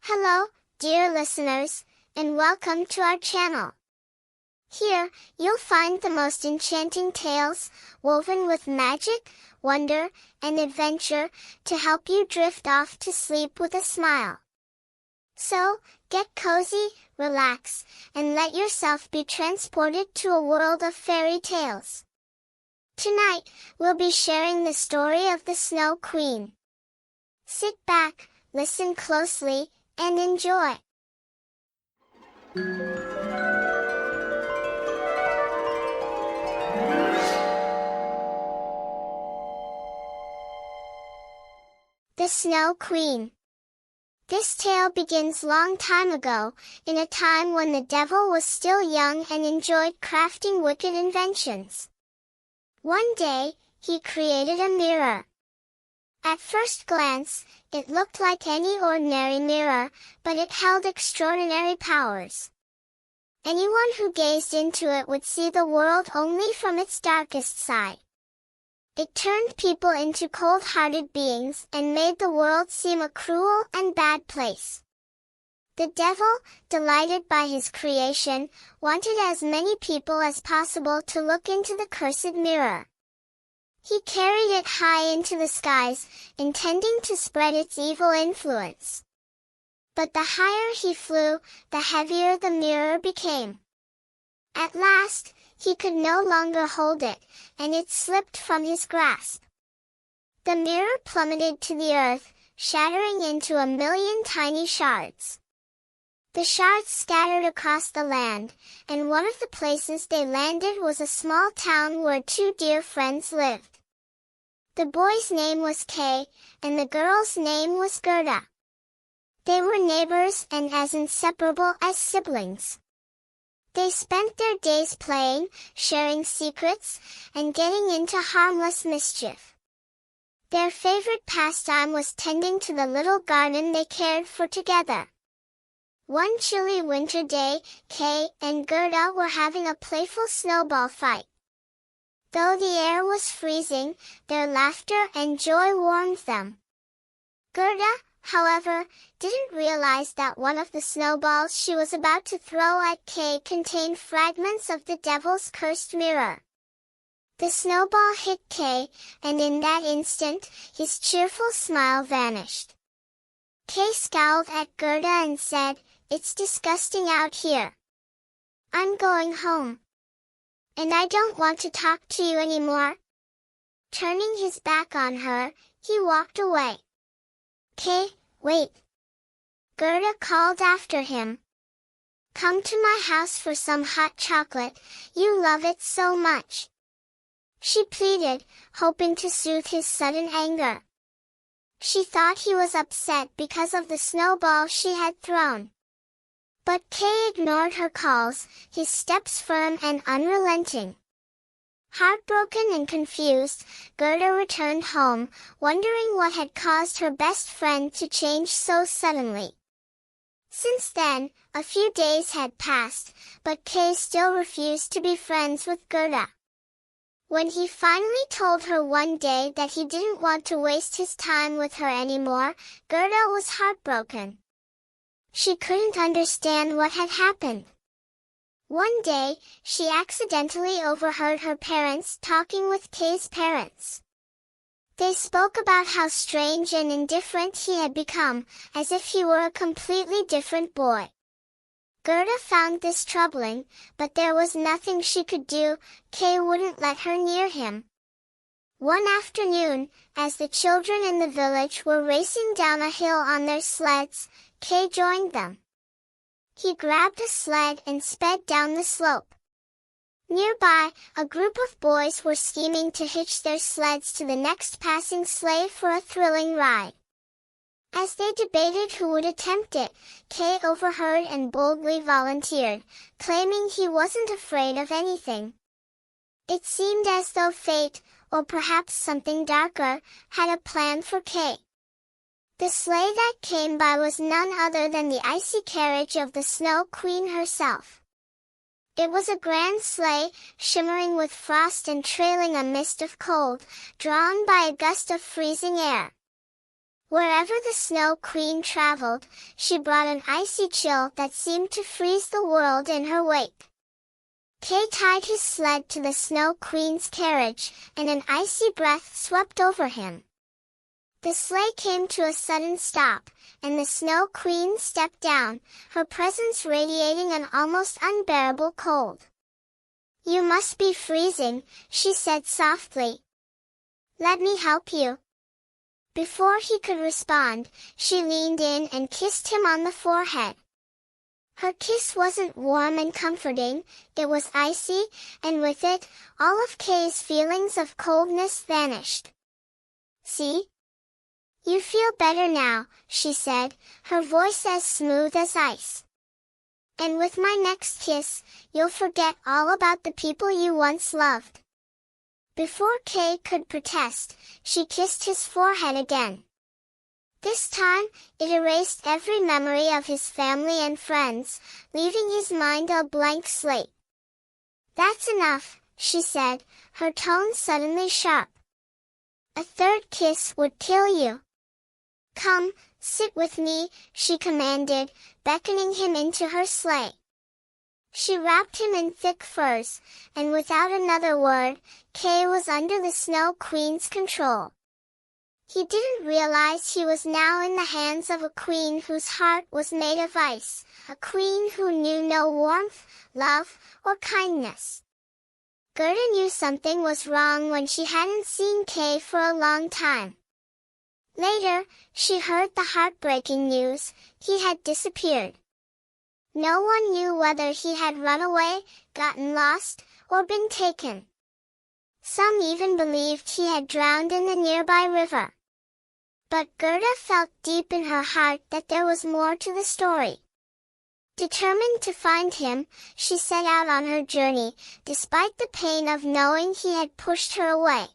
Hello, dear listeners, and welcome to our channel. Here, you'll find the most enchanting tales, woven with magic, wonder, and adventure, to help you drift off to sleep with a smile. So, get cozy, relax, and let yourself be transported to a world of fairy tales. Tonight, we'll be sharing the story of the Snow Queen. Sit back, listen closely, and enjoy. The Snow Queen. This tale begins long time ago, in a time when the devil was still young and enjoyed crafting wicked inventions. One day, he created a mirror. At first glance, it looked like any ordinary mirror, but it held extraordinary powers. Anyone who gazed into it would see the world only from its darkest side. It turned people into cold-hearted beings and made the world seem a cruel and bad place. The devil, delighted by his creation, wanted as many people as possible to look into the cursed mirror. He carried it high into the skies, intending to spread its evil influence. But the higher he flew, the heavier the mirror became. At last, he could no longer hold it, and it slipped from his grasp. The mirror plummeted to the earth, shattering into 1,000,000 tiny shards. The shards scattered across the land, and one of the places they landed was a small town where two dear friends lived. The boy's name was Kay, and the girl's name was Gerda. They were neighbors and as inseparable as siblings. They spent their days playing, sharing secrets, and getting into harmless mischief. Their favorite pastime was tending to the little garden they cared for together. One chilly winter day, Kay and Gerda were having a playful snowball fight. Though the air was freezing, their laughter and joy warmed them. Gerda, however, didn't realize that one of the snowballs she was about to throw at Kay contained fragments of the devil's cursed mirror. The snowball hit Kay, and in that instant, his cheerful smile vanished. Kay scowled at Gerda and said, "It's disgusting out here. I'm going home. And I don't want to talk to you anymore." Turning his back on her, he walked away. "Kay, wait!" Gerda called after him. "Come to my house for some hot chocolate, you love it so much," she pleaded, hoping to soothe his sudden anger. She thought he was upset because of the snowball she had thrown. But Kay ignored her calls, his steps firm and unrelenting. Heartbroken and confused, Gerda returned home, wondering what had caused her best friend to change so suddenly. Since then, a few days had passed, but Kay still refused to be friends with Gerda. When he finally told her one day that he didn't want to waste his time with her anymore, Gerda was heartbroken. She couldn't understand what had happened. One day, she accidentally overheard her parents talking with Kay's parents. They spoke about how strange and indifferent he had become, as if he were a completely different boy. Gerda found this troubling, but there was nothing she could do. Kay wouldn't let her near him. One afternoon, as the children in the village were racing down a hill on their sleds, Kay joined them. He grabbed a sled and sped down the slope. Nearby, a group of boys were scheming to hitch their sleds to the next passing sleigh for a thrilling ride. As they debated who would attempt it, Kay overheard and boldly volunteered, claiming he wasn't afraid of anything. It seemed as though fate, or perhaps something darker, had a plan for Kay. The sleigh that came by was none other than the icy carriage of the Snow Queen herself. It was a grand sleigh, shimmering with frost and trailing a mist of cold, drawn by a gust of freezing air. Wherever the Snow Queen traveled, she brought an icy chill that seemed to freeze the world in her wake. Kay tied his sled to the Snow Queen's carriage, and an icy breath swept over him. The sleigh came to a sudden stop, and the Snow Queen stepped down, her presence radiating an almost unbearable cold. "You must be freezing," she said softly. "Let me help you." Before he could respond, she leaned in and kissed him on the forehead. Her kiss wasn't warm and comforting, it was icy, and with it, all of Kay's feelings of coldness vanished. "See? You feel better now," she said, her voice as smooth as ice. "And with my next kiss, you'll forget all about the people you once loved." Before Kay could protest, she kissed his forehead again. This time, it erased every memory of his family and friends, leaving his mind a blank slate. "That's enough," she said, her tone suddenly sharp. "A third kiss would kill you." "Come, sit with me," she commanded, beckoning him into her sleigh. She wrapped him in thick furs, and without another word, Kay was under the Snow Queen's control. He didn't realize he was now in the hands of a queen whose heart was made of ice, a queen who knew no warmth, love, or kindness. Gerda knew something was wrong when she hadn't seen Kay for a long time. Later, she heard the heartbreaking news: he had disappeared. No one knew whether he had run away, gotten lost, or been taken. Some even believed he had drowned in the nearby river. But Gerda felt deep in her heart that there was more to the story. Determined to find him, she set out on her journey, despite the pain of knowing he had pushed her away.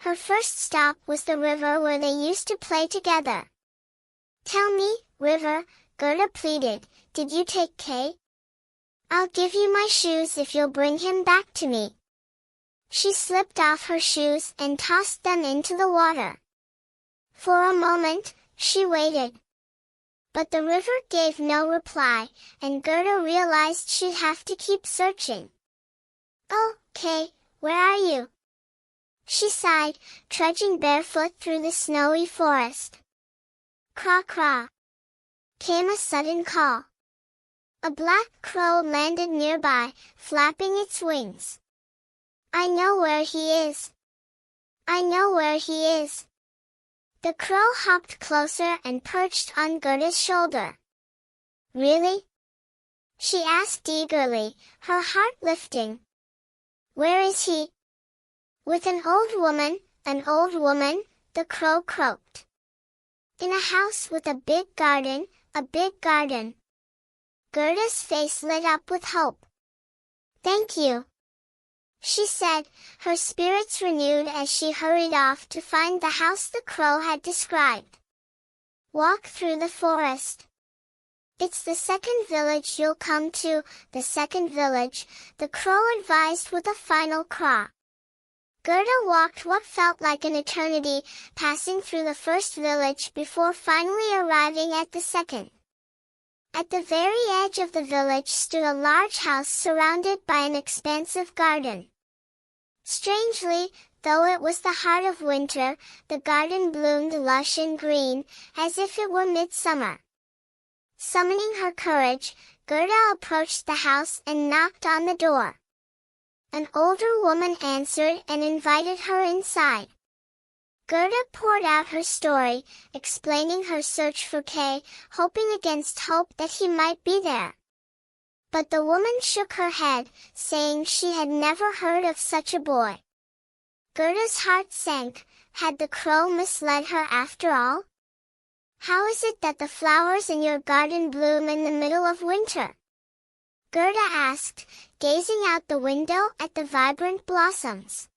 Her first stop was the river where they used to play together. "Tell me, River," Gerda pleaded, "did you take Kay? I'll give you my shoes if you'll bring him back to me." She slipped off her shoes and tossed them into the water. For a moment, she waited. But the river gave no reply, and Gerda realized she'd have to keep searching. "Oh, Kay, where are you?" she sighed, trudging barefoot through the snowy forest. "Craw, craw," came a sudden call. A black crow landed nearby, flapping its wings. "I know where he is. I know where he is." The crow hopped closer and perched on Gerda's shoulder. "Really?" she asked eagerly, her heart lifting. "Where is he?" "With an old woman, the crow croaked. "In a house with a big garden, a big garden." Gerda's face lit up with hope. "Thank you," she said, her spirits renewed as she hurried off to find the house the crow had described. "Walk through the forest. It's the second village you'll come to, the second village," the crow advised with a final craw. Gerda walked what felt like an eternity, passing through the first village before finally arriving at the second. At the very edge of the village stood a large house surrounded by an expansive garden. Strangely, though it was the heart of winter, the garden bloomed lush and green, as if it were midsummer. Summoning her courage, Gerda approached the house and knocked on the door. An older woman answered and invited her inside. Gerda poured out her story, explaining her search for Kay, hoping against hope that he might be there. But the woman shook her head, saying she had never heard of such a boy. Gerda's heart sank. Had the crow misled her after all? "How is it that the flowers in your garden bloom in the middle of winter?" Gerda asked, gazing out the window at the vibrant blossoms.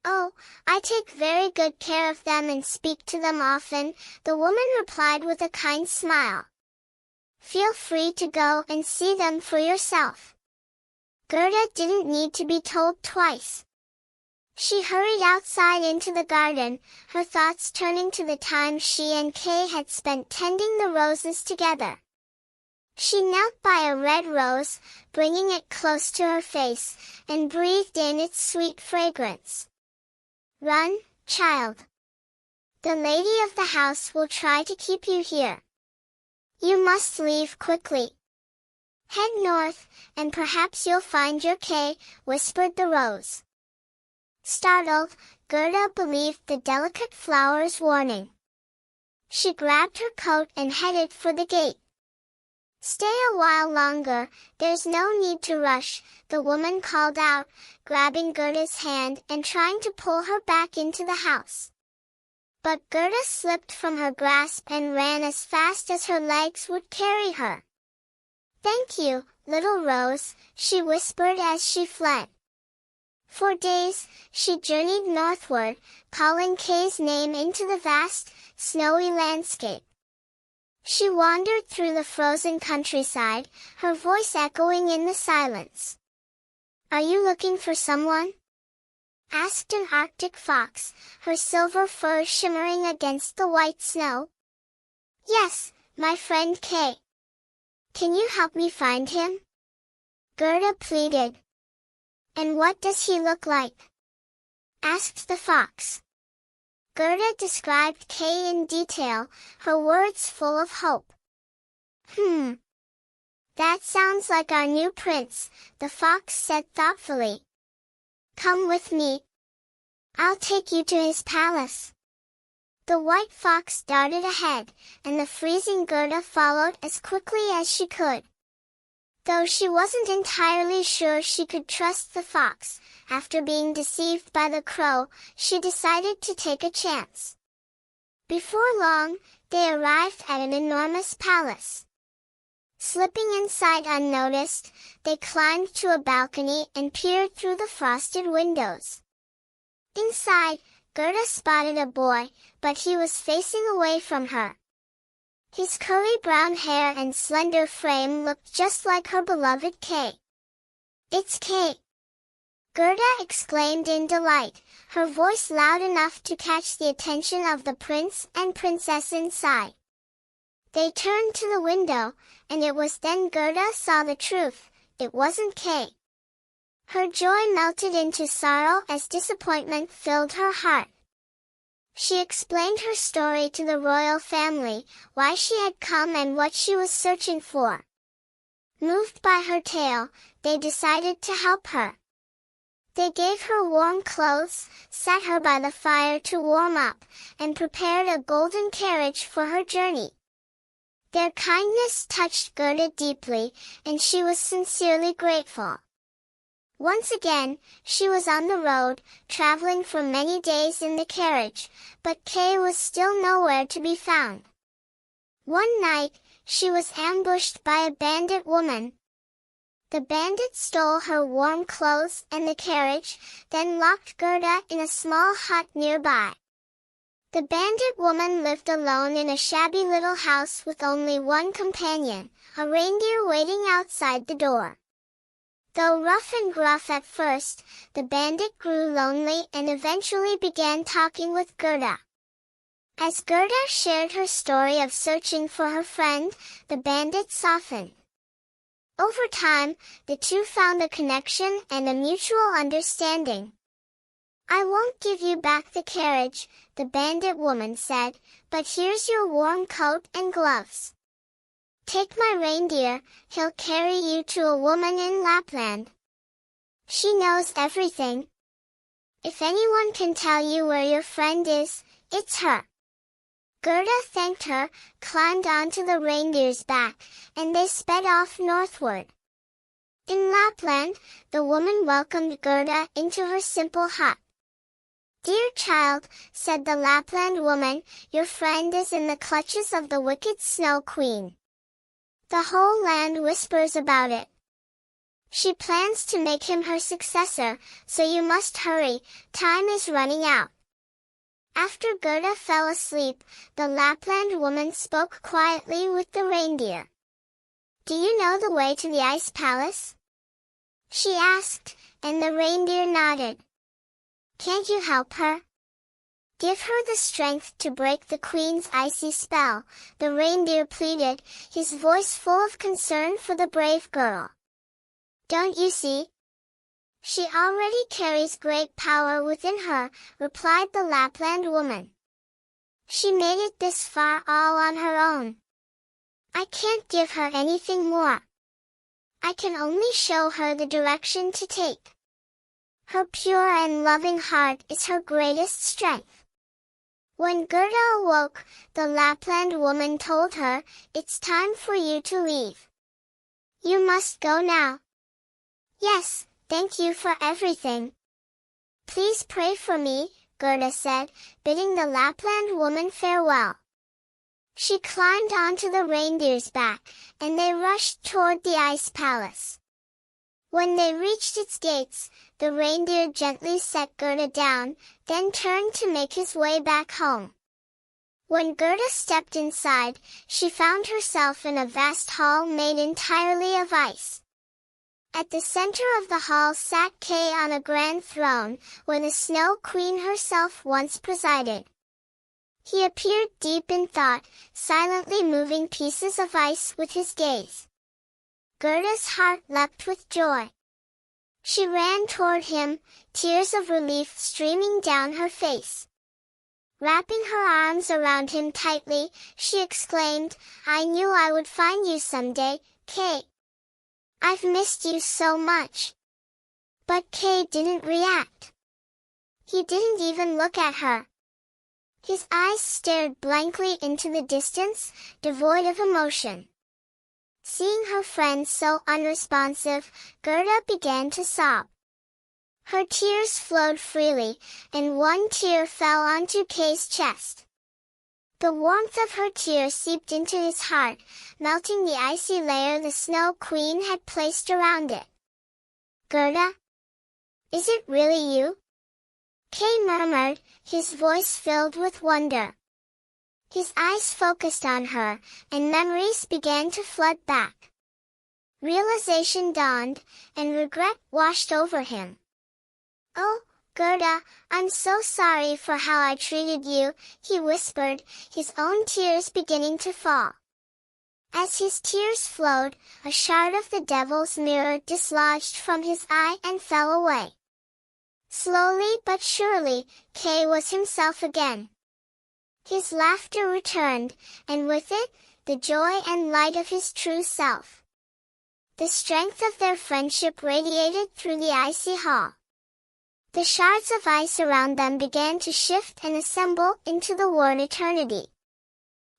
"Oh, I take very good care of them and speak to them often," the woman replied with a kind smile. "Feel free to go and see them for yourself." Gerda didn't need to be told twice. She hurried outside into the garden, her thoughts turning to the time she and Kay had spent tending the roses together. She knelt by a red rose, bringing it close to her face, and breathed in its sweet fragrance. "Run, child. The lady of the house will try to keep you here. You must leave quickly. Head north, and perhaps you'll find your Kay," whispered the rose. Startled, Gerda believed the delicate flower's warning. She grabbed her coat and headed for the gate. "Stay a while longer, there's no need to rush," the woman called out, grabbing Gerda's hand and trying to pull her back into the house. But Gerda slipped from her grasp and ran as fast as her legs would carry her. "Thank you, little Rose," she whispered as she fled. For days, she journeyed northward, calling Kay's name into the vast, snowy landscape. She wandered through the frozen countryside, her voice echoing in the silence. "Are you looking for someone?" asked an Arctic fox, her silver fur shimmering against the white snow. "Yes, my friend Kay. Can you help me find him?" Gerda pleaded. "And what does he look like?" asked the fox. Gerda described Kay in detail, her words full of hope. That sounds like our new prince," the fox said thoughtfully. "Come with me. I'll take you to his palace." The white fox darted ahead, and the freezing Gerda followed as quickly as she could. Though she wasn't entirely sure she could trust the fox, after being deceived by the crow, she decided to take a chance. Before long, they arrived at an enormous palace. Slipping inside unnoticed, they climbed to a balcony and peered through the frosted windows. Inside, Gerda spotted a boy, but he was facing away from her. His curly brown hair and slender frame looked just like her beloved Kay. "It's Kay!" Gerda exclaimed in delight, her voice loud enough to catch the attention of the prince and princess inside. They turned to the window, and it was then Gerda saw the truth: it wasn't Kay. Her joy melted into sorrow as disappointment filled her heart. She explained her story to the royal family, why she had come and what she was searching for. Moved by her tale, they decided to help her. They gave her warm clothes, sat her by the fire to warm up, and prepared a golden carriage for her journey. Their kindness touched Gerda deeply, and she was sincerely grateful. Once again, she was on the road, traveling for many days in the carriage, but Kay was still nowhere to be found. One night, she was ambushed by a bandit woman. The bandit stole her warm clothes and the carriage, then locked Gerda in a small hut nearby. The bandit woman lived alone in a shabby little house with only one companion, a reindeer waiting outside the door. Though rough and gruff at first, the bandit grew lonely and eventually began talking with Gerda. As Gerda shared her story of searching for her friend, the bandit softened. Over time, the two found a connection and a mutual understanding. "I won't give you back the carriage," the bandit woman said, "but here's your warm coat and gloves. Take my reindeer, he'll carry you to a woman in Lapland. She knows everything. If anyone can tell you where your friend is, it's her." Gerda thanked her, climbed onto the reindeer's back, and they sped off northward. In Lapland, the woman welcomed Gerda into her simple hut. "Dear child," said the Lapland woman, "your friend is in the clutches of the wicked Snow Queen. The whole land whispers about it. She plans to make him her successor, so you must hurry, time is running out." After Gerda fell asleep, the Lapland woman spoke quietly with the reindeer. "Do you know the way to the Ice Palace?" she asked, and the reindeer nodded. Can't you help her? Give her the strength to break the queen's icy spell, the reindeer pleaded, his voice full of concern for the brave girl. Don't you see? She already carries great power within her, replied the Lapland woman. She made it this far all on her own. I can't give her anything more. I can only show her the direction to take. Her pure and loving heart is her greatest strength. When Gerda awoke, the Lapland woman told her, "It's time for you to leave. You must go now." "Yes, thank you for everything. Please pray for me," Gerda said, bidding the Lapland woman farewell. She climbed onto the reindeer's back, and they rushed toward the ice palace. When they reached its gates, the reindeer gently set Gerda down, then turned to make his way back home. When Gerda stepped inside, she found herself in a vast hall made entirely of ice. At the center of the hall sat Kay on a grand throne, where the Snow Queen herself once presided. He appeared deep in thought, silently moving pieces of ice with his gaze. Gerda's heart leapt with joy. She ran toward him, tears of relief streaming down her face. Wrapping her arms around him tightly, she exclaimed, "I knew I would find you someday, Kay. I've missed you so much." But Kay didn't react. He didn't even look at her. His eyes stared blankly into the distance, devoid of emotion. Seeing her friend so unresponsive, Gerda began to sob. Her tears flowed freely, and one tear fell onto Kay's chest. The warmth of her tears seeped into his heart, melting the icy layer the Snow Queen had placed around it. "Gerda? Is it really you?" Kay murmured, his voice filled with wonder. His eyes focused on her, and memories began to flood back. Realization dawned, and regret washed over him. "Oh, Gerda, I'm so sorry for how I treated you," he whispered, his own tears beginning to fall. As his tears flowed, a shard of the devil's mirror dislodged from his eye and fell away. Slowly but surely, Kay was himself again. His laughter returned, and with it, the joy and light of his true self. The strength of their friendship radiated through the icy hall. The shards of ice around them began to shift and assemble into the word eternity.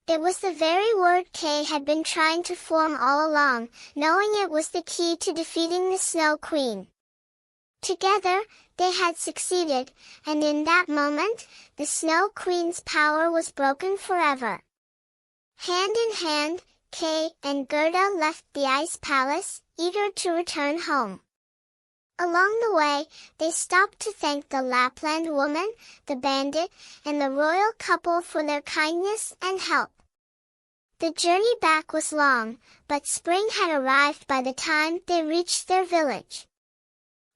It was the very word Kay had been trying to form all along, knowing it was the key to defeating the Snow Queen. Together, they had succeeded, and in that moment, the Snow Queen's power was broken forever. Hand in hand, Kay and Gerda left the ice palace, eager to return home. Along the way, they stopped to thank the Lapland woman, the bandit, and the royal couple for their kindness and help. The journey back was long, but spring had arrived by the time they reached their village.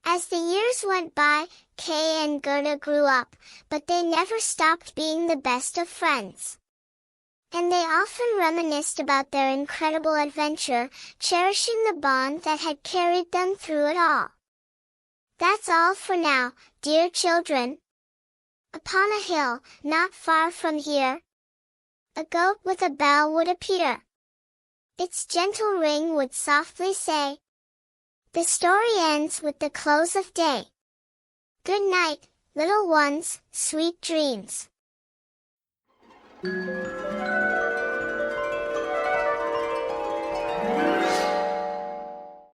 As the years went by, Kay and Gerda grew up, but they never stopped being the best of friends. And they often reminisced about their incredible adventure, cherishing the bond that had carried them through it all. That's all for now, dear children. Upon a hill, not far from here, a goat with a bell would appear. Its gentle ring would softly say, "The story ends with the close of day. Good night, little ones, sweet dreams."